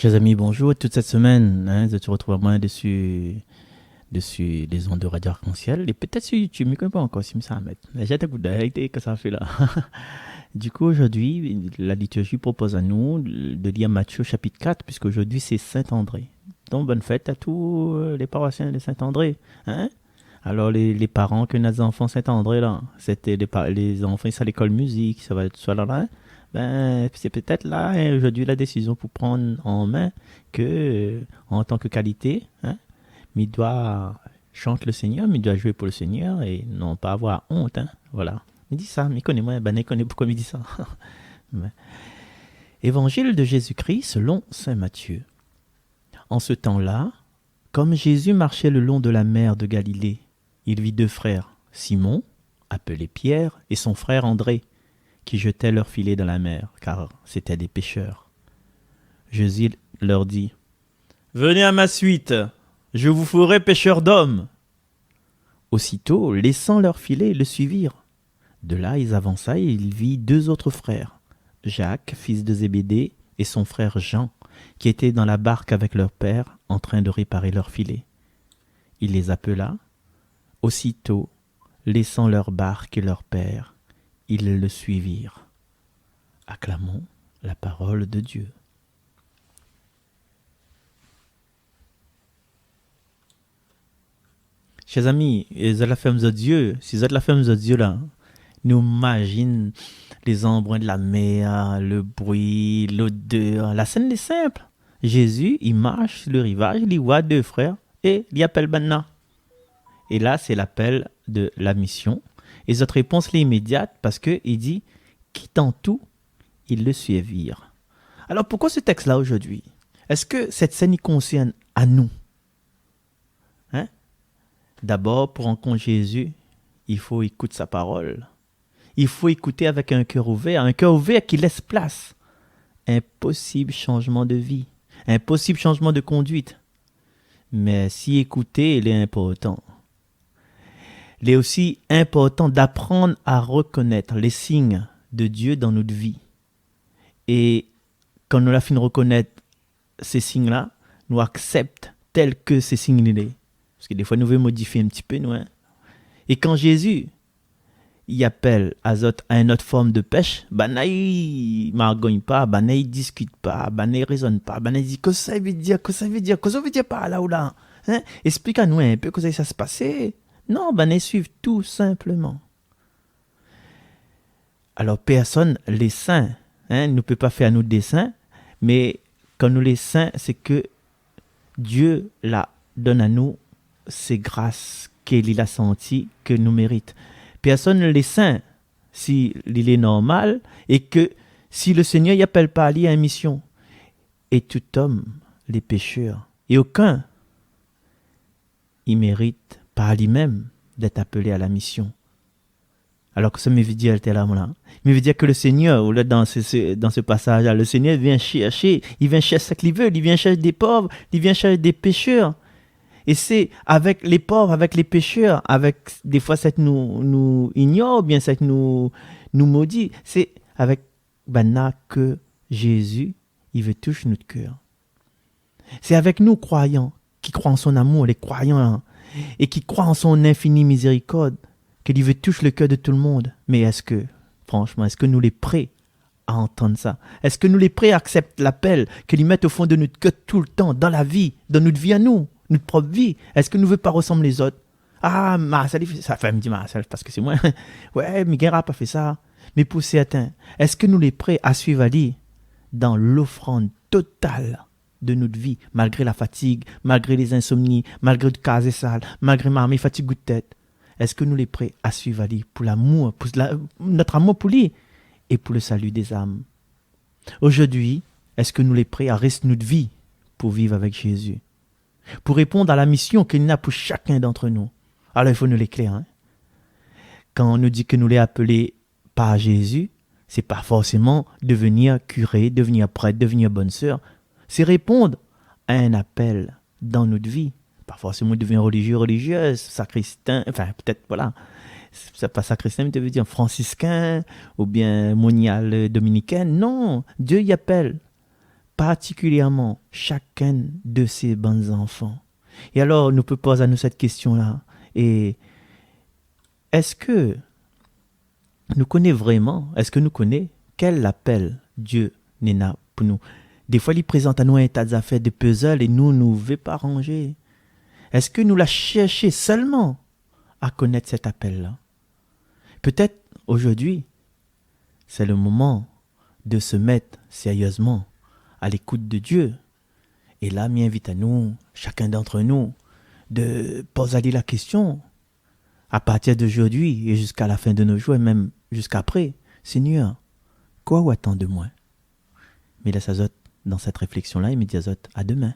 Chers amis, bonjour. Toute cette semaine, je te retrouve à moi dessus les ondes de Radio Arc-en-Ciel et peut-être sur YouTube, mais je ne connais pas encore si ça va mettre. J'ai un coup d'œil que ça fait là. Du coup, aujourd'hui, la liturgie propose à nous de lire Matthieu chapitre 4, puisqu'aujourd'hui c'est Saint-André. Donc, bonne fête à tous les paroissiens de Saint-André. Hein? Alors, les parents que nos enfants Saint-André, là, c'était les enfants, ils à l'école musique, ça va être soit là, ben, c'est peut-être là aujourd'hui la décision pour prendre en main que, en tant que qualité, mais il doit chanter le Seigneur, mais il doit jouer pour le Seigneur et non pas avoir honte. Voilà. Il dit ça, mais connais-moi, ben, il connaît pourquoi il dit ça. Évangile de Jésus-Christ selon saint Matthieu. En ce temps-là, comme Jésus marchait le long de la mer de Galilée, il vit deux frères, Simon, appelé Pierre, et son frère André, qui jetaient leurs filets dans la mer, car c'étaient des pêcheurs. Jésus leur dit, « Venez à ma suite, je vous ferai pêcheurs d'hommes. » Aussitôt, laissant leurs filets, ils le suivirent. De là, ils avança et il vit deux autres frères, Jacques, fils de Zébédée, et son frère Jean, qui étaient dans la barque avec leur père, en train de réparer leurs filets. Il les appela. Aussitôt, laissant leur barque et leur père, ils le suivirent. Acclamons la parole de Dieu. Chers amis, vous êtes la femme de Dieu. Si vous êtes la femme de Dieu, là, nous imaginons les embruns de la mer, le bruit, l'odeur. La scène est simple. Jésus, il marche sur le rivage, il voit deux frères et il appelle Banna. Et là, c'est l'appel de la mission. Et cette réponse est immédiate parce qu'il dit, quittant tout, ils le suivirent. Alors pourquoi ce texte-là aujourd'hui? Est-ce que cette scène y concerne à nous? D'abord, pour rencontrer Jésus, il faut écouter sa parole. Il faut écouter avec un cœur ouvert qui laisse place. Un possible changement de vie, un possible changement de conduite. Mais si écouter, il est important. Il est aussi important d'apprendre à reconnaître les signes de Dieu dans notre vie. Et quand nous la fin de reconnaître ces signes-là, nous acceptons tels que ces signes-là. Parce que des fois, nous voulons modifier un petit peu, nous. Et quand Jésus, il appelle à une autre forme de pêche, il ne margogne pas, il ne discute pas, il ne raisonne pas, il dit que ça veut dire, que ça veut dire par là ou là. Explique-nous un peu comment ça se passait. Non, il suit tout simplement. Alors, personne, les saints, ne peut pas faire nous des saints, mais quand nous les saints, c'est que Dieu la donne à nous ces grâces qu'il a senties que nous méritons. Personne ne les saint s'il est normal et que si le Seigneur n'y appelle pas à lui à une mission. Et tout homme, les pécheurs, et aucun, il mérite par lui-même d'être appelé à la mission. Alors que ça me veut dire, mais veut dire que le Seigneur, dans ce passage-là, le Seigneur vient chercher ce qu'il veut, il vient chercher des pauvres, il vient chercher des pécheurs. Et c'est avec les pauvres, avec les pécheurs, avec des fois cette nous ignore, bien cette nous maudit. C'est avec Banna que Jésus, il veut toucher notre cœur. C'est avec nous croyants, qui croient en son amour, les croyants, et qui croient en son infinie miséricorde, qu'il veut toucher le cœur de tout le monde. Mais franchement, est-ce que nous les prêts à entendre ça? Est-ce que nous les prêts à accepter l'appel qu'il met au fond de notre cœur tout le temps, dans la vie, dans notre vie à nous? Notre propre vie. Est-ce que nous ne voulons pas ressembler les autres? Ah, Marcel, ça fait me dire Marcel, parce que c'est moi. Ouais, Miguel n'a pas fait ça. Mais pour certains, est-ce que nous les prêts à suivre Ali dans l'offrande totale de notre vie, malgré la fatigue, malgré les insomnies, malgré le caser sale, malgré ma fatigue de tête? Est-ce que nous les prêts à suivre Ali pour l'amour, pour notre amour pour lui et pour le salut des âmes? Aujourd'hui, est-ce que nous les prêts à rester notre vie pour vivre avec Jésus? Pour répondre à la mission qu'il a pour chacun d'entre nous. Alors il faut nous l'éclairer. Quand on nous dit que nous les appelés par Jésus, c'est pas forcément devenir curé, devenir prêtre, devenir bonne sœur. C'est répondre à un appel dans notre vie. Pas forcément devenir religieux, religieuse, sacristain, enfin peut-être, voilà. C'est pas sacristain, mais tu veux dire franciscain ou bien monial dominicain. Non, Dieu y appelle particulièrement chacun de ces bons enfants. Et alors, nous peut poser à nous cette question-là. Et est-ce que nous connaissons vraiment, est-ce que nous connaissons quel appel Dieu n'a pour nous? Des fois, il présente à nous un tas d'affaires de puzzle et nous ne veut pas ranger. Est-ce que nous la cherchons seulement à connaître cet appel-là? Peut-être aujourd'hui, c'est le moment de se mettre sérieusement à l'écoute de Dieu. Et là, m'invite à nous, chacun d'entre nous, de poser la question à partir d'aujourd'hui et jusqu'à la fin de nos jours et même jusqu'après. Seigneur, quoi ou attends de moi? Mais laisse Azot dans cette réflexion-là et me dis Azot à demain.